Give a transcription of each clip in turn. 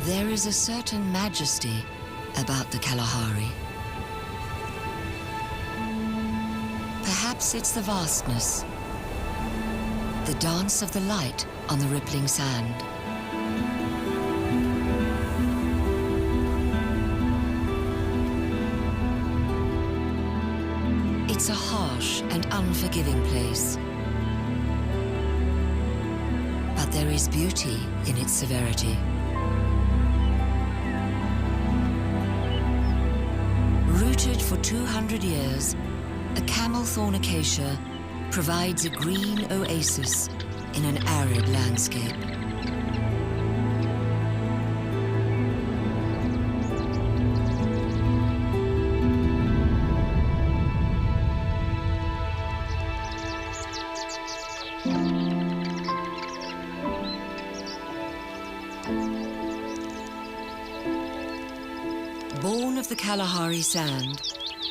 There is a certain majesty about the Kalahari. Perhaps it's the vastness, the dance of the light on the rippling sand. It's a harsh and unforgiving place. But there is beauty in its severity. Rooted for 200 years, a camel thorn acacia provides a green oasis in an arid landscape. Born of the Kalahari sand,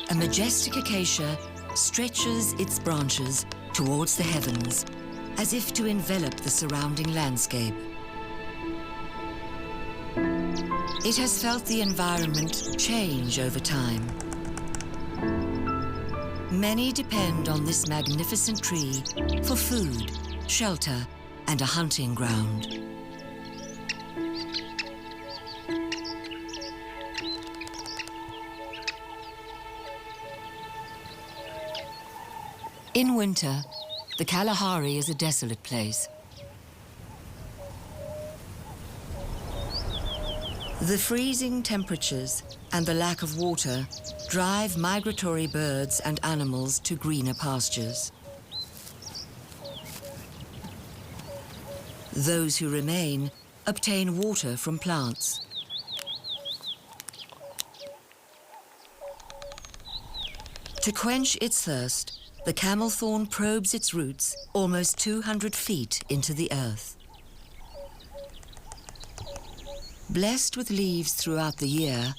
a majestic acacia stretches its branches towards the heavens, as if to envelop the surrounding landscape. It has felt the environment change over time. Many depend on this magnificent tree for food, shelter, and a hunting ground. In winter, the Kalahari is a desolate place. The freezing temperatures and the lack of water drive migratory birds and animals to greener pastures. Those who remain obtain water from plants. To quench its thirst, the camel thorn probes its roots almost 200 feet into the earth. Blessed with leaves throughout the year,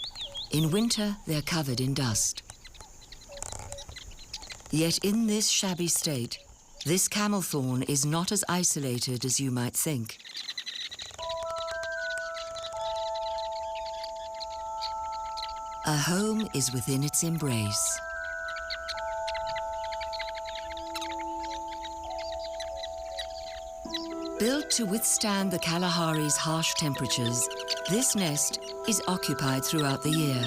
in winter they're covered in dust. Yet in this shabby state, this camel thorn is not as isolated as you might think. A home is within its embrace. Built to withstand the Kalahari's harsh temperatures, this nest is occupied throughout the year.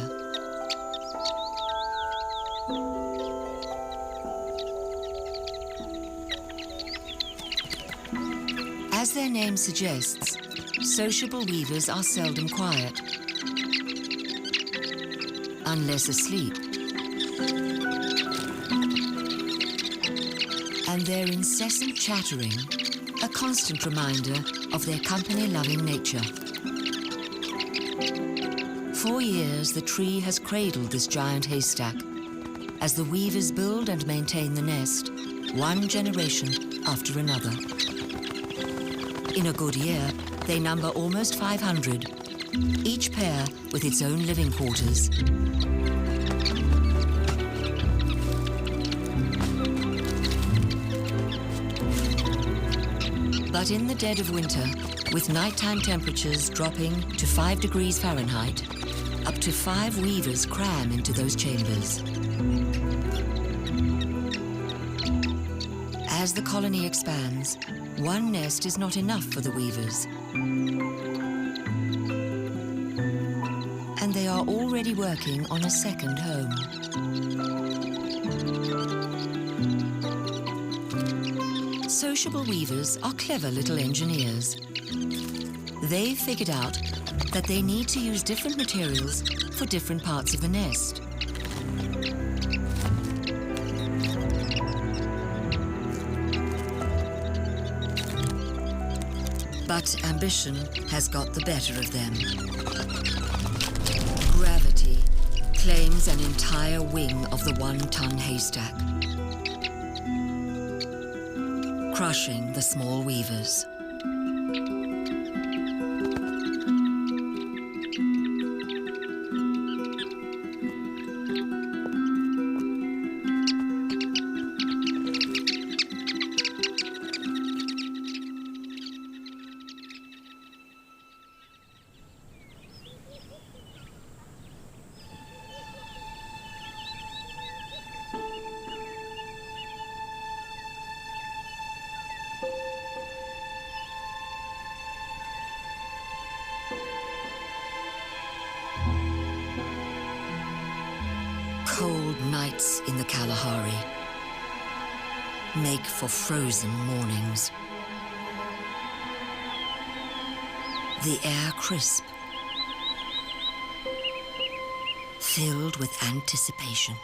As their name suggests, sociable weavers are seldom quiet, unless asleep. And their incessant chattering, a constant reminder of their company-loving nature. For years, the tree has cradled this giant haystack as the weavers build and maintain the nest, one generation after another. In a good year, they number almost 500, each pair with its own living quarters. But in the dead of winter, with nighttime temperatures dropping to 5 degrees Fahrenheit, up to 5 weavers cram into those chambers. As the colony expands, one nest is not enough for the weavers. And they are already working on a second home. Sociable weavers are clever little engineers. They've figured out that they need to use different materials for different parts of the nest. But ambition has got the better of them. Gravity claims an entire wing of the one-ton haystack, crushing the small weavers. nights in the Kalahari make for frozen mornings. The air crisp, filled with anticipation.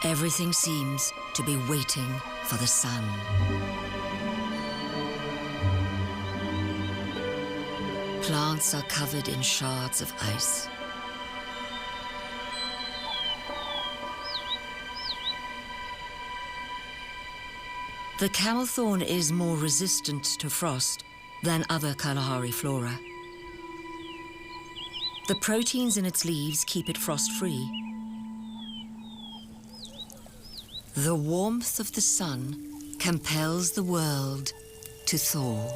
Everything seems to be waiting for the sun. Plants are covered in shards of ice. The camel thorn is more resistant to frost than other Kalahari flora. The proteins in its leaves keep it frost-free. The warmth of the sun compels the world to thaw.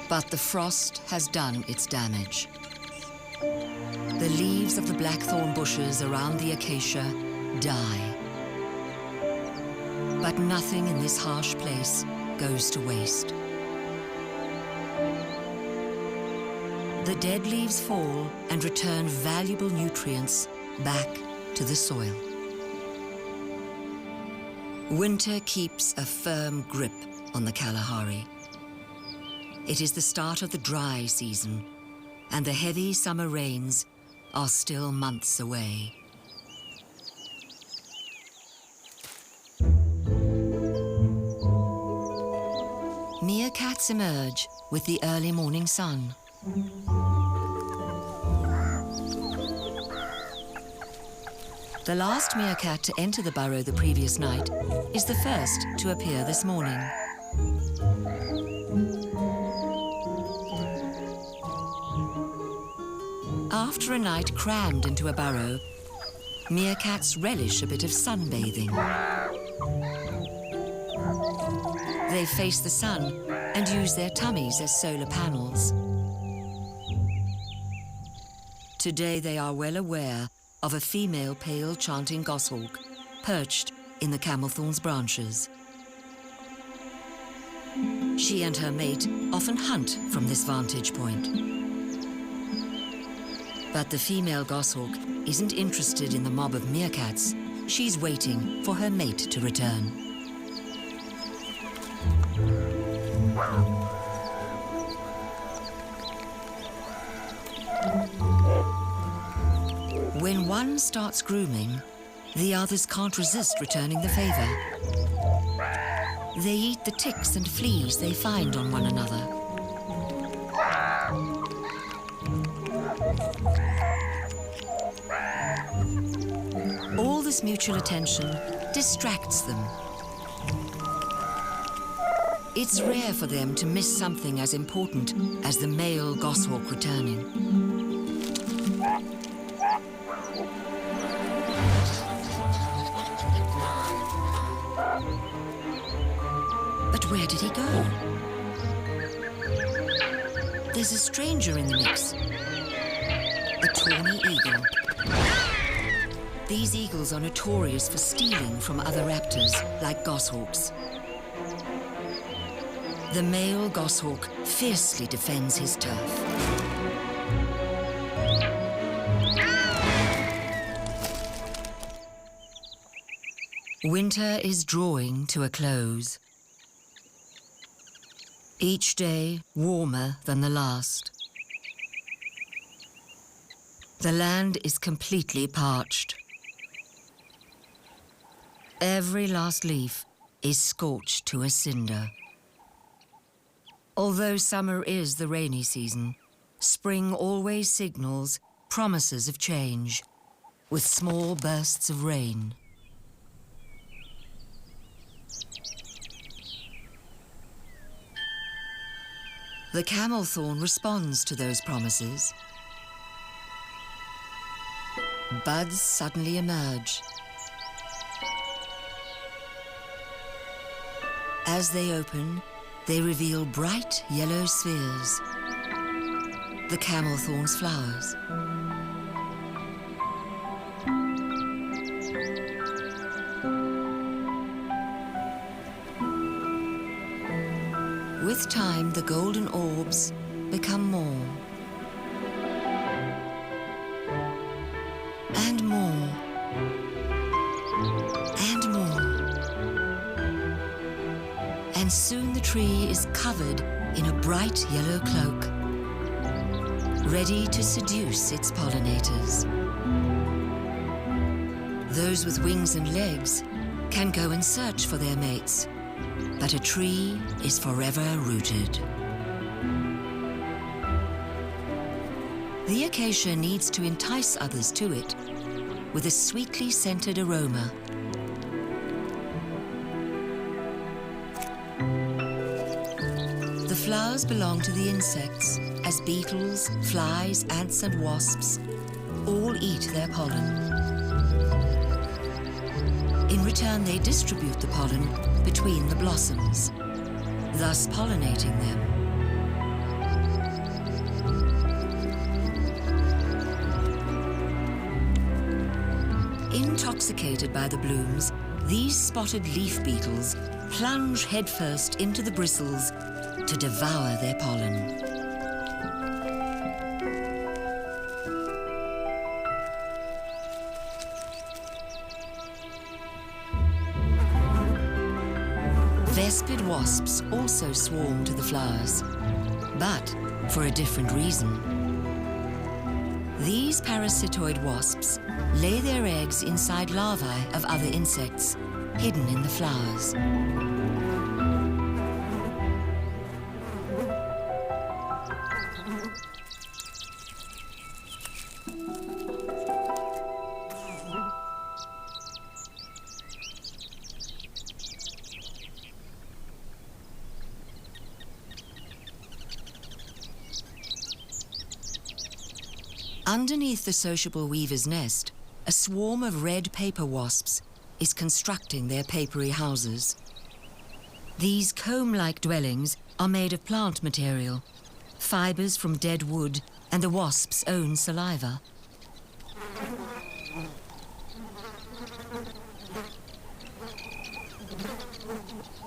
But the frost has done its damage. The leaves of the blackthorn bushes around the acacia die. But nothing in this harsh place goes to waste. The dead leaves fall and return valuable nutrients back to the soil. Winter keeps a firm grip on the Kalahari. It is the start of the dry season, and the heavy summer rains are still months away. Meerkats emerge with the early morning sun. The last meerkat to enter the burrow the previous night is the first to appear this morning. After a night crammed into a burrow, meerkats relish a bit of sunbathing. They face the sun and use their tummies as solar panels. Today they are well aware of a female pale chanting goshawk perched in the camelthorn's branches. She and her mate often hunt from this vantage point. But the female goshawk isn't interested in the mob of meerkats. She's waiting for her mate to return. When one starts grooming, the others can't resist returning the favor. They eat the ticks and fleas they find on one another. All this mutual attention distracts them. It's rare for them to miss something as important as the male goshawk returning. But where did he go? There's a stranger in the mix. A tawny eagle. These eagles are notorious for stealing from other raptors, like goshawks. The male goshawk fiercely defends his turf. Winter is drawing to a close. Each day warmer than the last. The land is completely parched. Every last leaf is scorched to a cinder. Although summer is the rainy season, spring always signals promises of change, with small bursts of rain. The camel thorn responds to those promises. Buds suddenly emerge. As they open, they reveal bright yellow spheres, the camel thorn's flowers. With time, the golden orbs become more and more and more. And soon the tree is covered in a bright yellow cloak, ready to seduce its pollinators. Those with wings and legs can go and search for their mates, but a tree is forever rooted. The acacia needs to entice others to it with a sweetly scented aroma. The flowers belong to the insects, as beetles, flies, ants, and wasps all eat their pollen. In return, they distribute the pollen between the blossoms, thus pollinating them. Intoxicated by the blooms, these spotted leaf beetles plunge headfirst into the bristles to devour their pollen. Vespid wasps also swarm to the flowers, but for a different reason. These parasitoid wasps lay their eggs inside larvae of other insects, hidden in the flowers. Underneath the sociable weaver's nest, a swarm of red paper wasps is constructing their papery houses. These comb-like dwellings are made of plant material, fibers from dead wood, and the wasp's own saliva.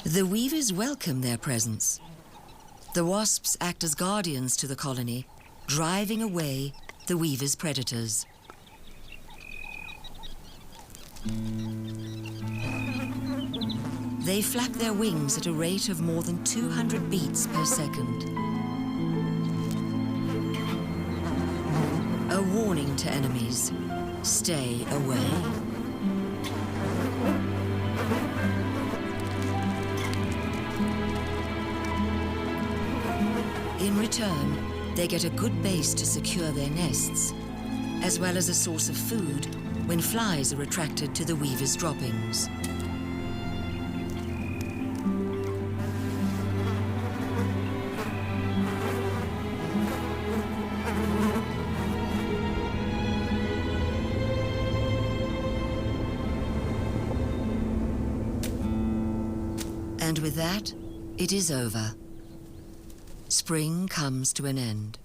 The weavers welcome their presence. The wasps act as guardians to the colony, driving away the weaver's predators. They flap their wings at a rate of more than 200 beats per second. A warning to enemies: stay away. In return, they get a good base to secure their nests, as well as a source of food when flies are attracted to the weaver's droppings. And with that, it is over. Spring comes to an end.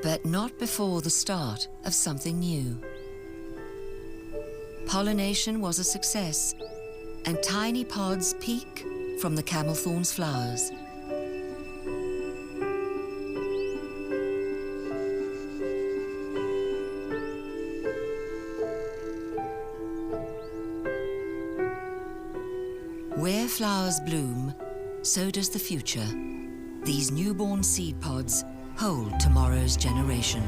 But not before the start of something new. Pollination was a success, and tiny pods peek from the camelthorn's flowers. Where flowers bloom, so does the future. These newborn seed pods hold tomorrow's generation.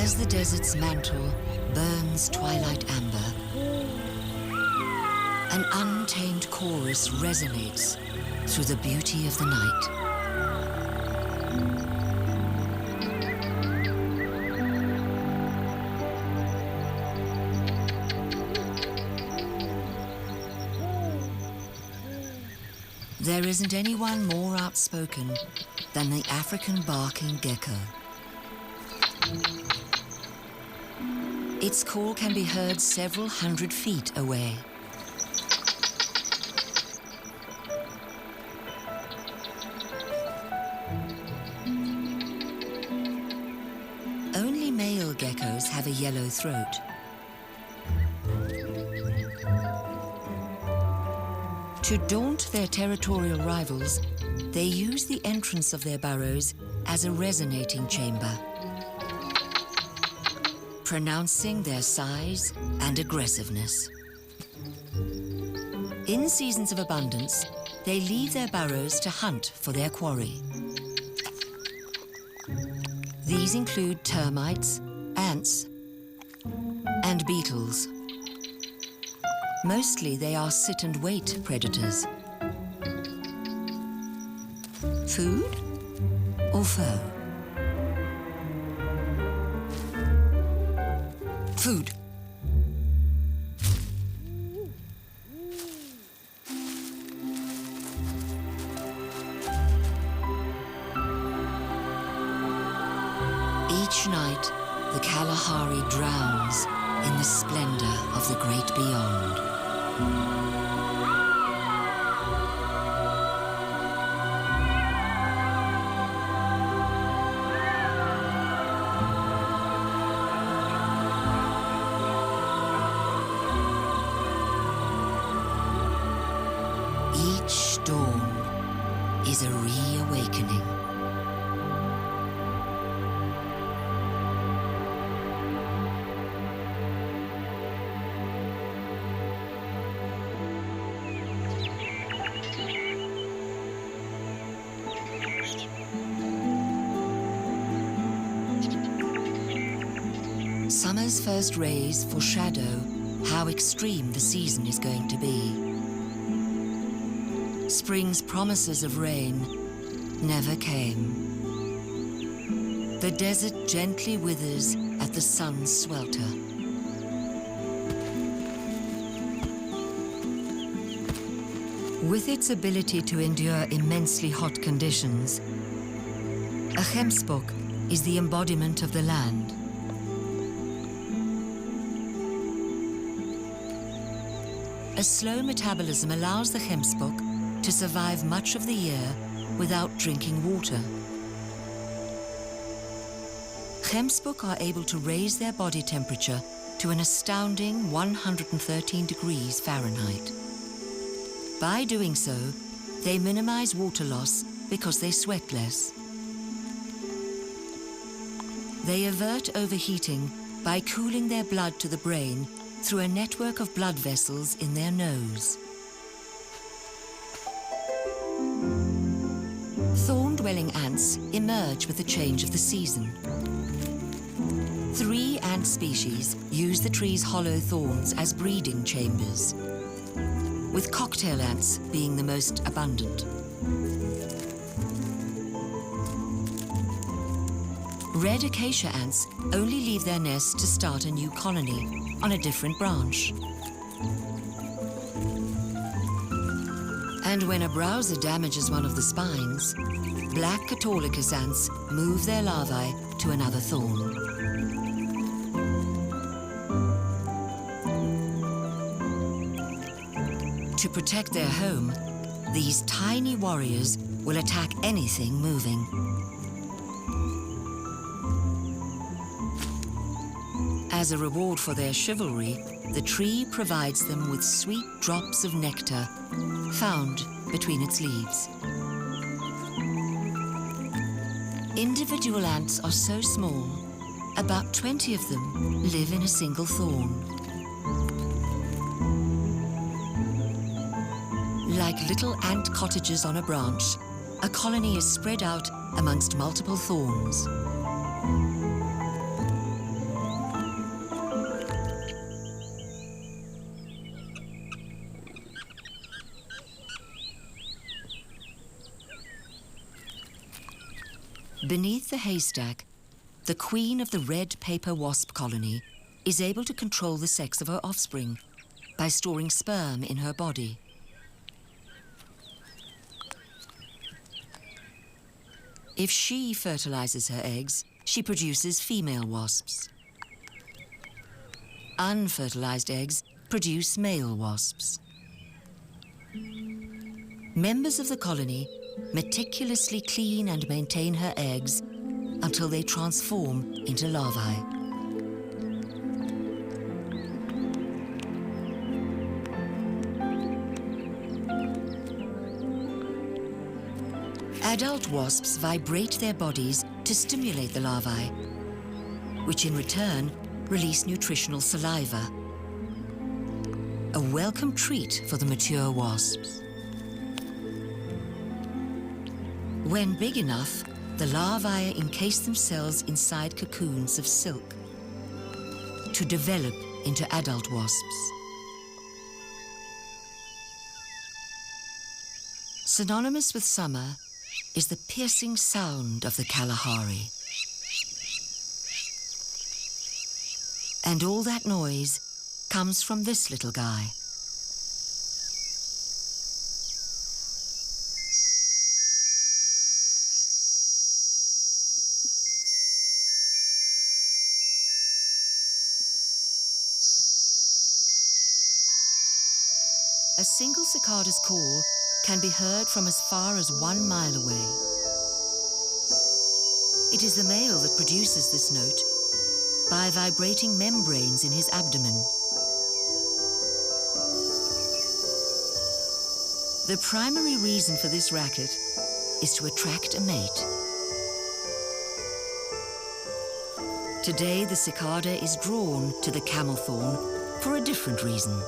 As the desert's mantle burns twilight amber, an untamed chorus resonates through the beauty of the night. There isn't anyone more outspoken than the African barking gecko. Its call can be heard several hundred feet away. Only male geckos have a yellow throat. To daunt their territorial rivals, they use the entrance of their burrows as a resonating chamber, pronouncing their size and aggressiveness. In seasons of abundance, they leave their burrows to hunt for their quarry. These include termites, ants, and beetles. Mostly they are sit-and-wait predators. Food or foe? Food. Each night, the Kalahari drowns in the splendor of the great beyond. Each dawn is a reawakening. Summer's first rays foreshadow how extreme the season is going to be. Spring's promises of rain never came. The desert gently withers at the sun's swelter. With its ability to endure immensely hot conditions, a gemsbok is the embodiment of the land. A slow metabolism allows the gemsbok to survive much of the year without drinking water. Gemsbok are able to raise their body temperature to an astounding 113 degrees Fahrenheit. By doing so, they minimize water loss because they sweat less. They avert overheating by cooling their blood to the brain through a network of blood vessels in their nose. Thorn-dwelling ants emerge with the change of the season. 3 ant species use the tree's hollow thorns as breeding chambers, with cocktail ants being the most abundant. Red acacia ants only leave their nest to start a new colony on a different branch. And when a browser damages one of the spines, black Cautolicus ants move their larvae to another thorn. To protect their home, these tiny warriors will attack anything moving. As a reward for their chivalry, the tree provides them with sweet drops of nectar found between its leaves. Individual ants are so small, about 20 of them live in a single thorn. Like little ant cottages on a branch, a colony is spread out amongst multiple thorns. Beneath the haystack, the queen of the red paper wasp colony is able to control the sex of her offspring by storing sperm in her body. If she fertilizes her eggs, she produces female wasps. Unfertilized eggs produce male wasps. Members of the colony meticulously clean and maintain her eggs until they transform into larvae. Adult wasps vibrate their bodies to stimulate the larvae, which in return release nutritional saliva, a welcome treat for the mature wasps. When big enough, the larvae encase themselves inside cocoons of silk to develop into adult wasps. Synonymous with summer is the piercing sound of the Kalahari. And all that noise comes from this little guy. A single cicada's call can be heard from as far as 1 mile away. It is the male that produces this note by vibrating membranes in his abdomen. The primary reason for this racket is to attract a mate. Today, the cicada is drawn to the camel thorn for a different reason.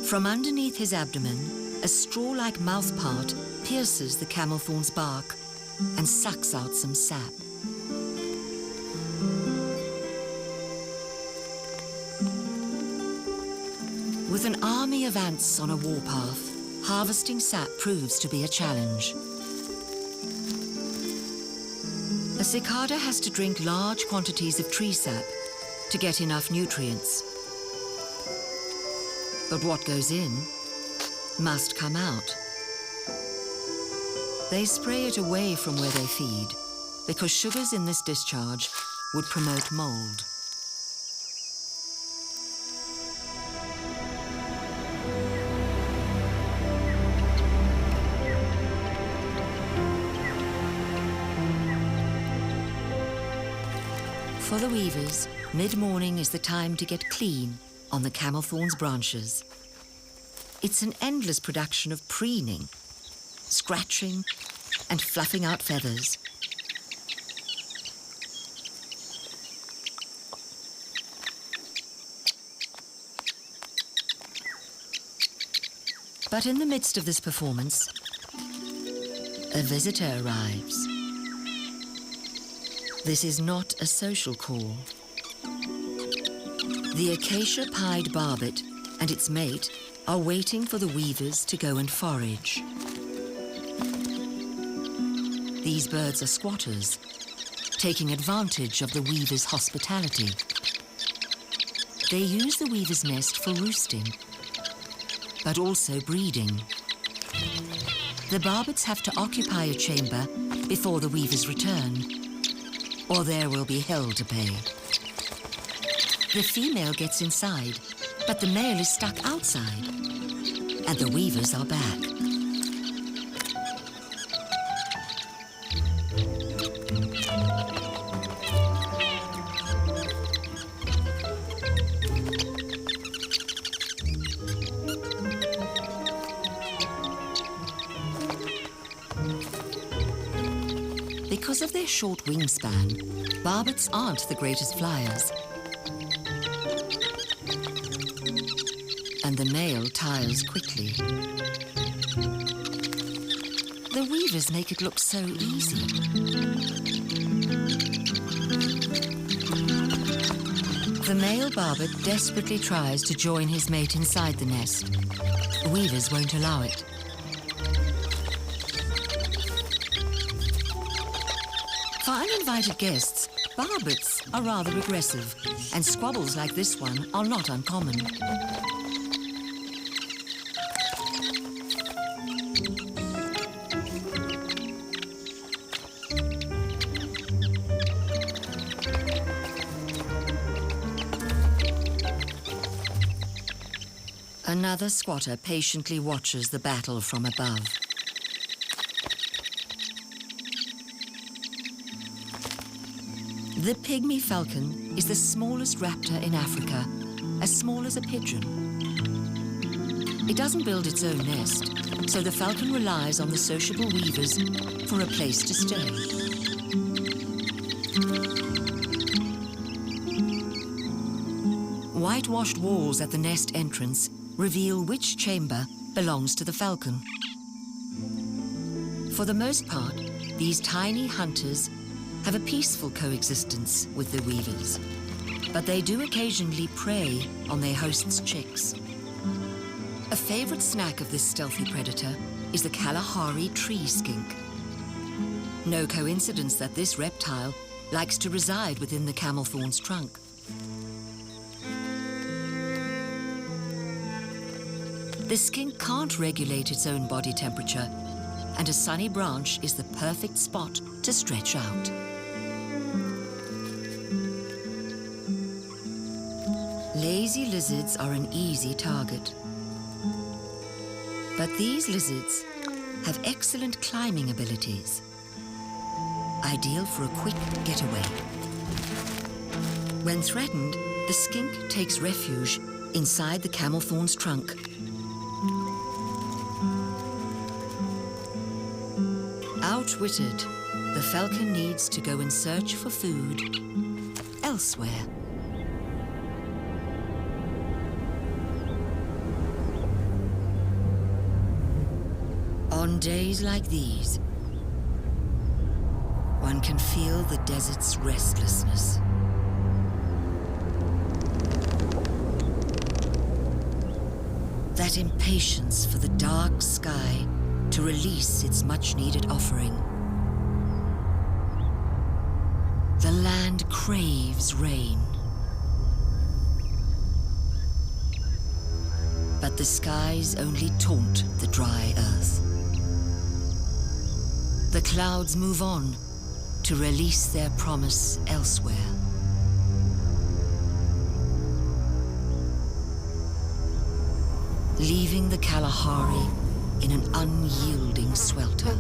From underneath his abdomen, a straw-like mouthpart pierces the camel thorn's bark and sucks out some sap. With an army of ants on a warpath, harvesting sap proves to be a challenge. A cicada has to drink large quantities of tree sap to get enough nutrients. But what goes in must come out. They spray it away from where they feed because sugars in this discharge would promote mold. For the weavers, mid-morning is the time to get clean on the camel thorn's branches. It's an endless production of preening, scratching, and fluffing out feathers. But in the midst of this performance, a visitor arrives. This is not a social call. The acacia pied barbet and its mate are waiting for the weavers to go and forage. These birds are squatters, taking advantage of the weaver's hospitality. They use the weaver's nest for roosting, but also breeding. The barbets have to occupy a chamber before the weavers return, or there will be hell to pay. The female gets inside, but the male is stuck outside, and the weavers are back. Because of their short wingspan, barbets aren't the greatest flyers. And the male tires quickly. The weavers make it look so easy. The male barbet desperately tries to join his mate inside the nest. The weavers won't allow it. uninvited guests, barbets are rather aggressive, and squabbles like this one are not uncommon. Another squatter patiently watches the battle from above. The pygmy falcon is the smallest raptor in Africa, as small as a pigeon. It doesn't build its own nest, so the falcon relies on the sociable weavers for a place to stay. Whitewashed walls at the nest entrance reveal which chamber belongs to the falcon. For the most part, these tiny hunters have a peaceful coexistence with the weavers, but they do occasionally prey on their hosts' chicks. A favorite snack of this stealthy predator is the Kalahari tree skink. No coincidence that this reptile likes to reside within the camelthorn's trunk. The skink can't regulate its own body temperature, and a sunny branch is the perfect spot to stretch out. Lazy lizards are an easy target. But these lizards have excellent climbing abilities, ideal for a quick getaway. When threatened, the skink takes refuge inside the camelthorn's trunk. Outwitted, the falcon needs to go in search for food elsewhere. On days like these, one can feel the desert's restlessness. That impatience for the dark sky to release its much-needed offering. The land craves rain. But the skies only taunt the dry earth. The clouds move on to release their promise elsewhere. Leaving the Kalahari in an unyielding swelter.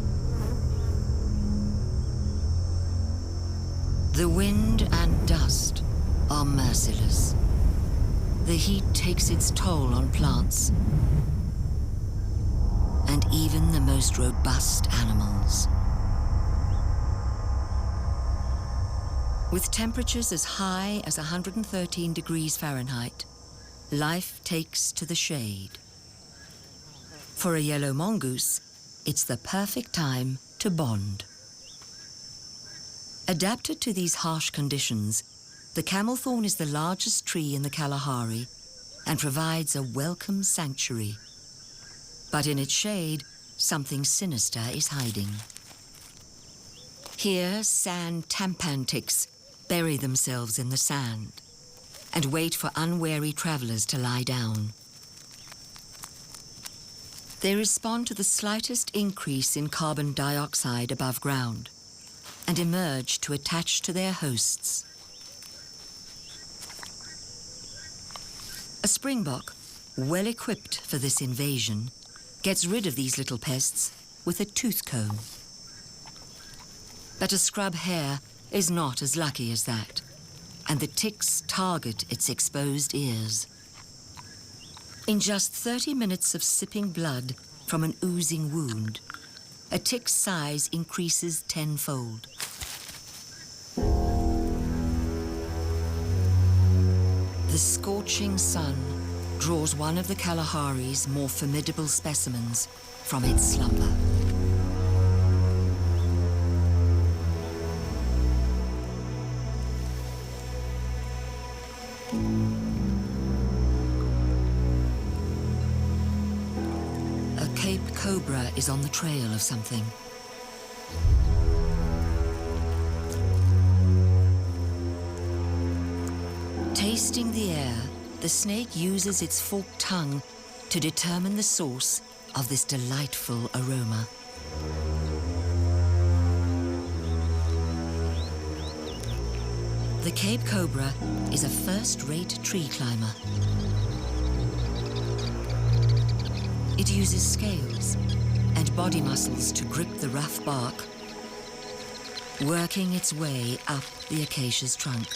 The wind and dust are merciless. The heat takes its toll on plants and even the most robust animals. With temperatures as high as 113 degrees Fahrenheit, life takes to the shade. For a yellow mongoose, it's the perfect time to bond. Adapted to these harsh conditions, the camelthorn is the largest tree in the Kalahari and provides a welcome sanctuary. But in its shade, something sinister is hiding. Here, sand tampan ticks bury themselves in the sand and wait for unwary travelers to lie down. They respond to the slightest increase in carbon dioxide above ground and emerge to attach to their hosts. A springbok, well equipped for this invasion, gets rid of these little pests with a tooth comb. But a scrub hare is not as lucky as that, and the ticks target its exposed ears. In just 30 minutes of sipping blood from an oozing wound, a tick's size increases tenfold. The scorching sun draws one of the Kalahari's more formidable specimens from its slumber. A Cape cobra is on the trail of something. Tasting the air, the snake uses its forked tongue to determine the source of this delightful aroma. The Cape cobra is a first-rate tree climber. It uses scales and body muscles to grip the rough bark, working its way up the acacia's trunk.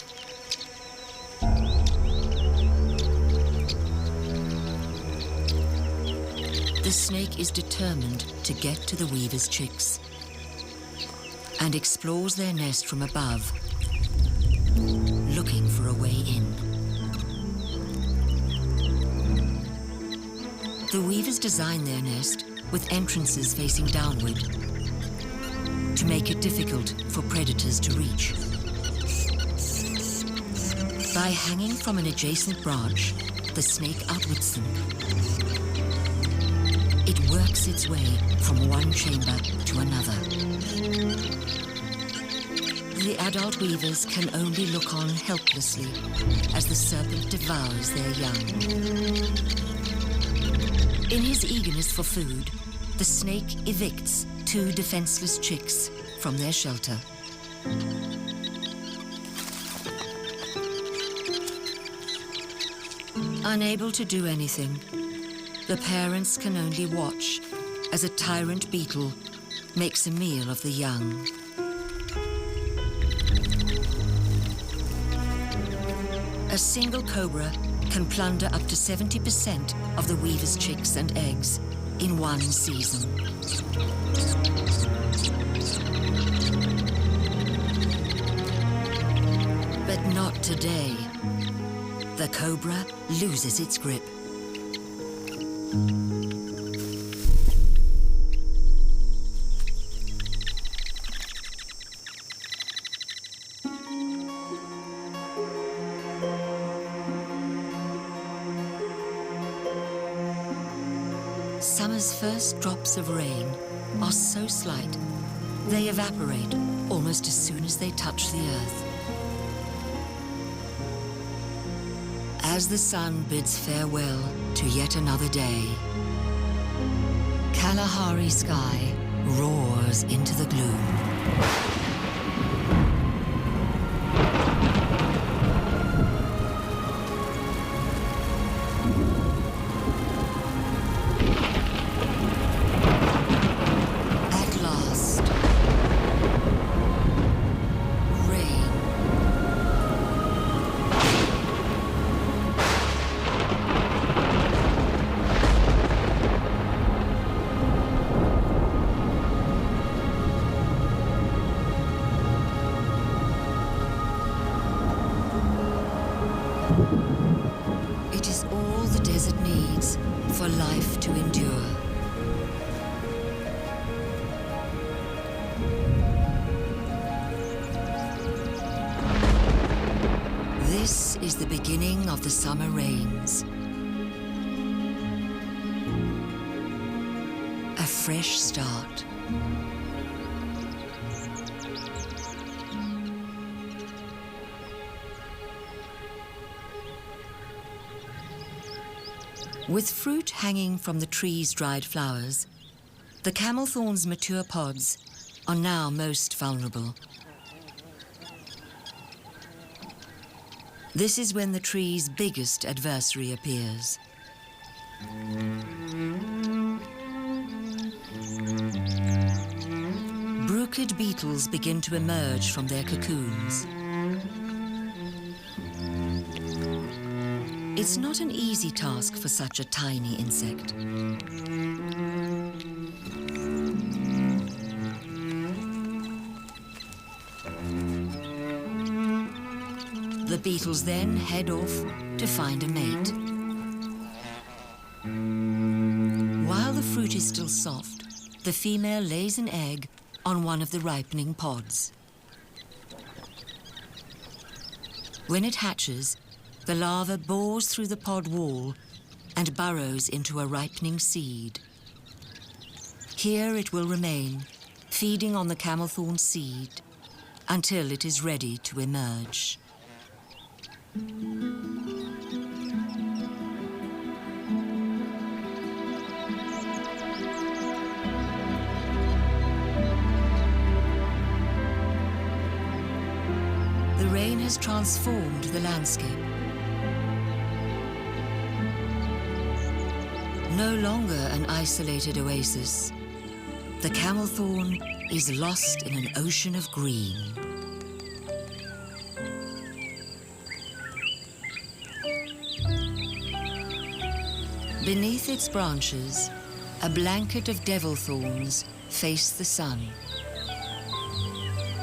The snake is determined to get to the weaver's chicks and explores their nest from above, looking for a way in. The weavers design their nest with entrances facing downward to make it difficult for predators to reach. By hanging from an adjacent branch, the snake outwits them. It works its way from one chamber to another. The adult weavers can only look on helplessly as the serpent devours their young. In his eagerness for food, the snake evicts 2 defenseless chicks from their shelter. Unable to do anything, the parents can only watch as a tyrant beetle makes a meal of the young. A single cobra can plunder up to 70% of the weaver's chicks and eggs in one season. But not today. The cobra loses its grip. Summer's first drops of rain are so slight, they evaporate almost as soon as they touch the earth. As the sun bids farewell to yet another day, Kalahari sky roars into the gloom. It is all the desert needs for life to endure. This is the beginning of the summer rains. A fresh start. With fruit hanging from the tree's dried flowers, the camel thorn's mature pods are now most vulnerable. This is when the tree's biggest adversary appears. Bruchid beetles begin to emerge from their cocoons. It's not an easy task for such a tiny insect. The beetles then head off to find a mate. While the fruit is still soft, the female lays an egg on one of the ripening pods. When it hatches, the larva bores through the pod wall and burrows into a ripening seed. Here it will remain, feeding on the camelthorn seed until it is ready to emerge. has transformed the landscape. No longer an isolated oasis, the camelthorn is lost in an ocean of green. Beneath its branches, a blanket of devil thorns face the sun.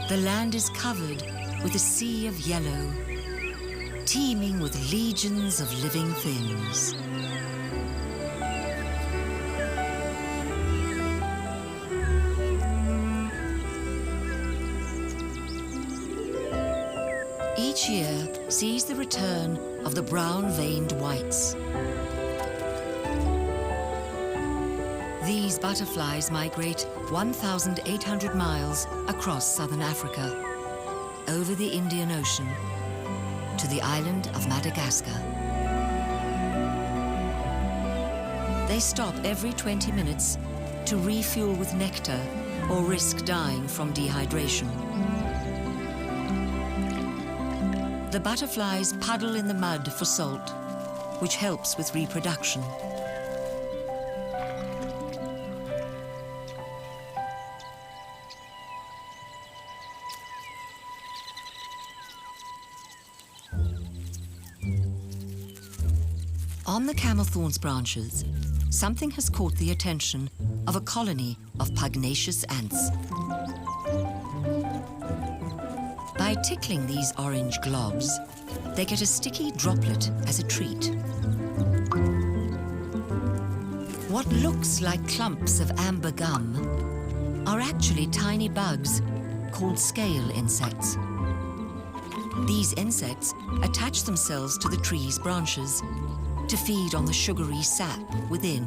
The land is covered with a sea of yellow, teeming with legions of living things. Each year sees the return of the brown-veined whites. These butterflies migrate 1,800 miles across southern Africa, over the Indian Ocean, to the island of Madagascar. They stop every 20 minutes to refuel with nectar or risk dying from dehydration. The butterflies puddle in the mud for salt, which helps with reproduction. On the camelthorn's branches, something has caught the attention of a colony of pugnacious ants. By tickling these orange globs, they get a sticky droplet as a treat. What looks like clumps of amber gum are actually tiny bugs called scale insects. These insects attach themselves to the tree's branches to feed on the sugary sap within.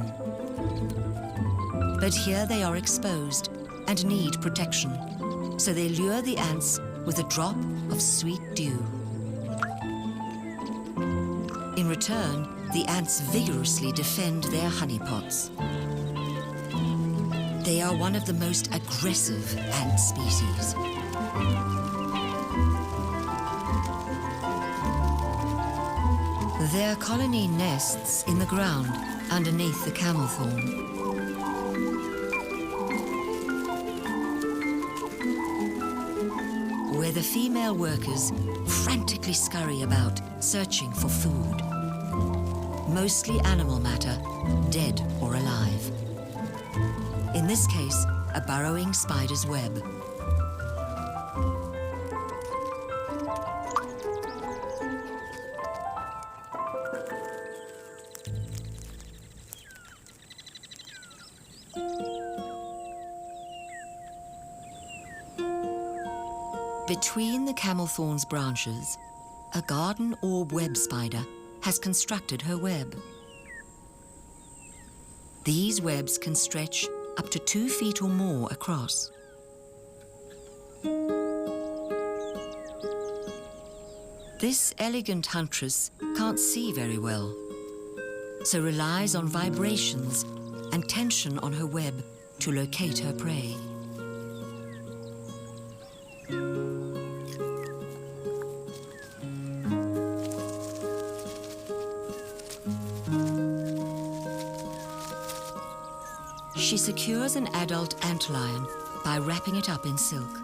But here they are exposed and need protection, so they lure the ants with a drop of sweet dew. In return, the ants vigorously defend their honeypots. They are one of the most aggressive ant species. Their colony nests in the ground underneath the camelthorn. Where the female workers frantically scurry about, searching for food. Mostly animal matter, dead or alive. In this case, a burrowing spider's web. Between the camelthorn's branches, a garden orb web spider has constructed her web. These webs can stretch up to 2 feet or more across. This elegant huntress can't see very well, so relies on vibrations and tension on her web to locate her prey. She secures an adult antlion by wrapping it up in silk.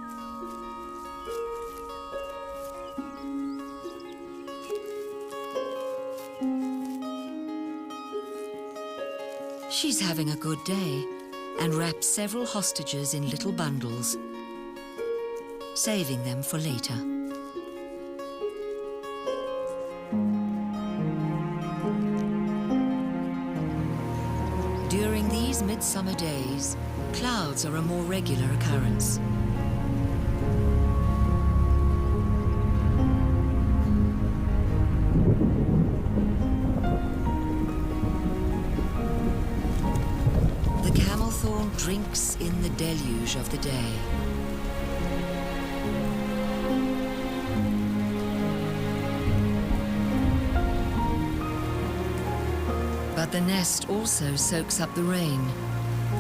She's having a good day and wraps several hostages in little bundles, saving them for later. During these midsummer days, clouds are a more regular occurrence. The camelthorn drinks in the deluge of the day. But the nest also soaks up the rain,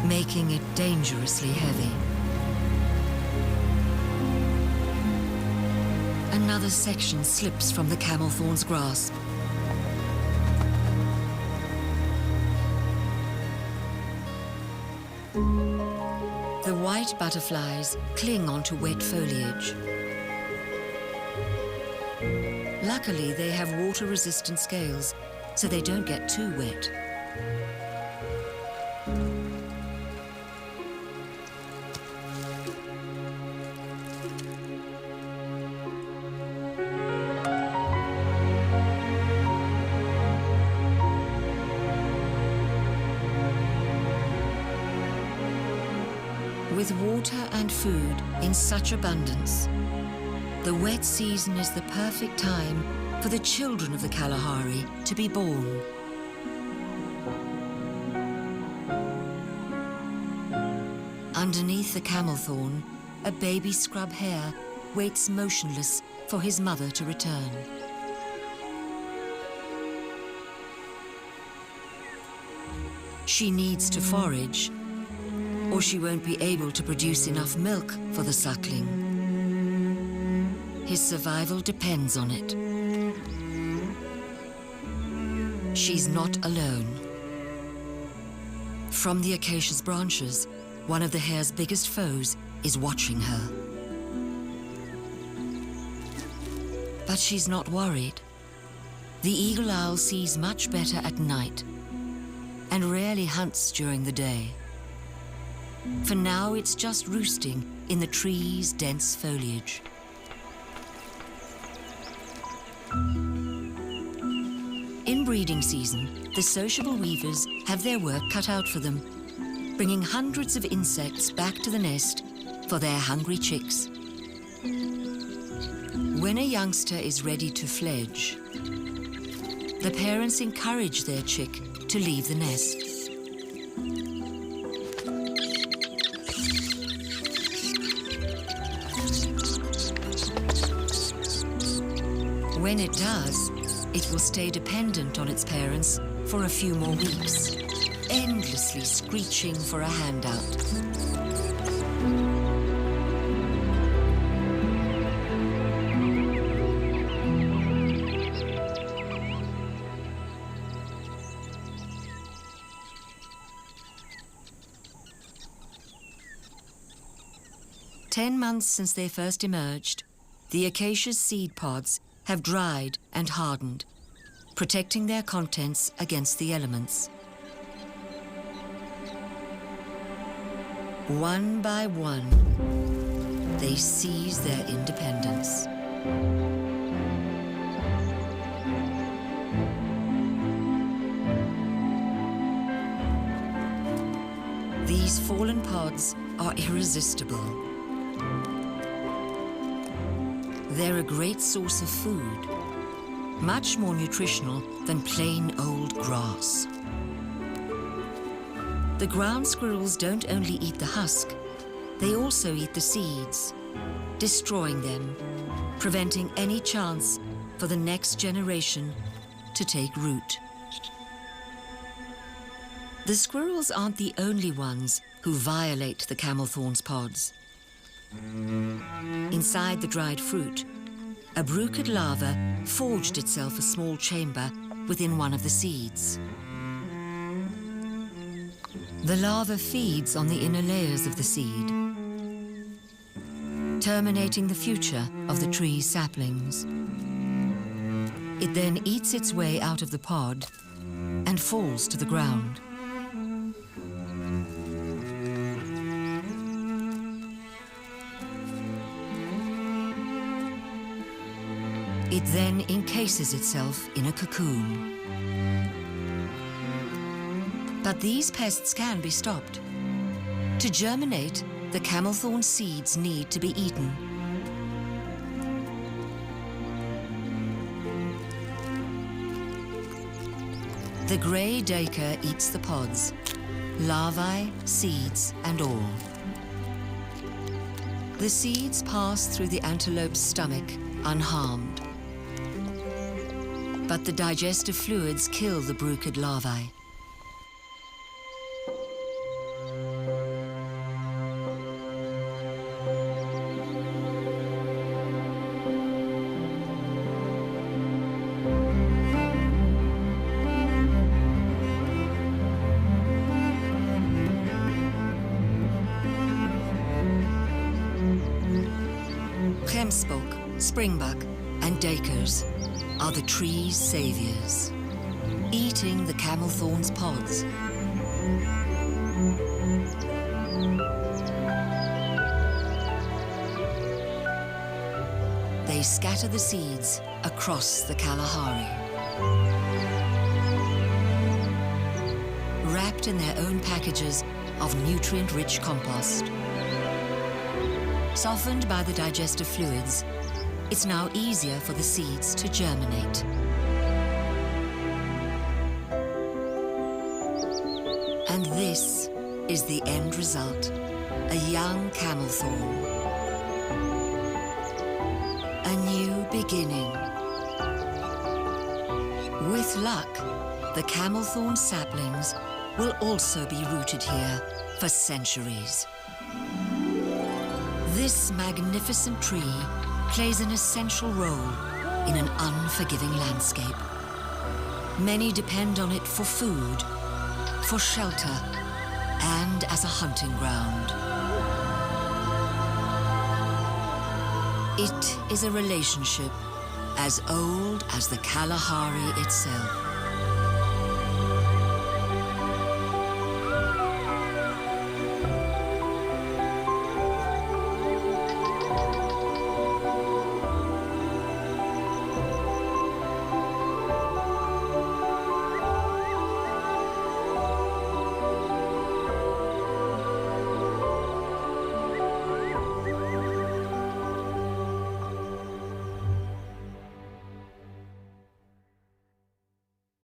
making it dangerously heavy. Another section slips from the camel thorn's grasp. The white butterflies cling onto wet foliage. Luckily, they have water-resistant scales, so they don't get too wet. With water and food in such abundance, the wet season is the perfect time for the children of the Kalahari to be born. Underneath the camel thorn, a baby scrub hare waits motionless for his mother to return. She needs to forage, or she won't be able to produce enough milk for the suckling. His survival depends on it. She's not alone. From the acacia's branches, one of the hare's biggest foes is watching her. But she's not worried. The eagle owl sees much better at night and rarely hunts during the day. For now, it's just roosting in the tree's dense foliage. In breeding season, the sociable weavers have their work cut out for them, bringing hundreds of insects back to the nest for their hungry chicks. When a youngster is ready to fledge, the parents encourage their chick to leave the nest. When it does, it will stay dependent on its parents for a few more weeks, endlessly screeching for a handout. Ten months since they first emerged, the acacia's seed pods have dried and hardened, protecting their contents against the elements. One by one, they seize their independence. These fallen pods are irresistible. They're a great source of food, much more nutritional than plain old grass. The ground squirrels don't only eat the husk, they also eat the seeds, destroying them, preventing any chance for the next generation to take root. The squirrels aren't the only ones who violate the camel thorn's pods. Inside the dried fruit, a bruchid larva forged itself a small chamber within one of the seeds. The larva feeds on the inner layers of the seed, terminating the future of the tree's saplings. It then eats its way out of the pod and falls to the ground. It then encases itself in a cocoon. But these pests can be stopped. To germinate, the camel thorn seeds need to be eaten. The grey duiker eats the pods, larvae, seeds, and all. The seeds pass through the antelope's stomach unharmed. But the digestive fluids kill the bruchid larvae. springbuck, and duikers are the tree's saviors, eating the camel thorn's pods. They scatter the seeds across the Kalahari. Wrapped in their own packages of nutrient-rich compost. Softened by the digestive fluids, it's now easier for the seeds to germinate. And this is the end result, a young camel thorn. A new beginning. With luck, the camel thorn saplings will also be rooted here for centuries. This magnificent tree plays an essential role in an unforgiving landscape. Many depend on it for food, for shelter, and as a hunting ground. It is a relationship as old as the Kalahari itself.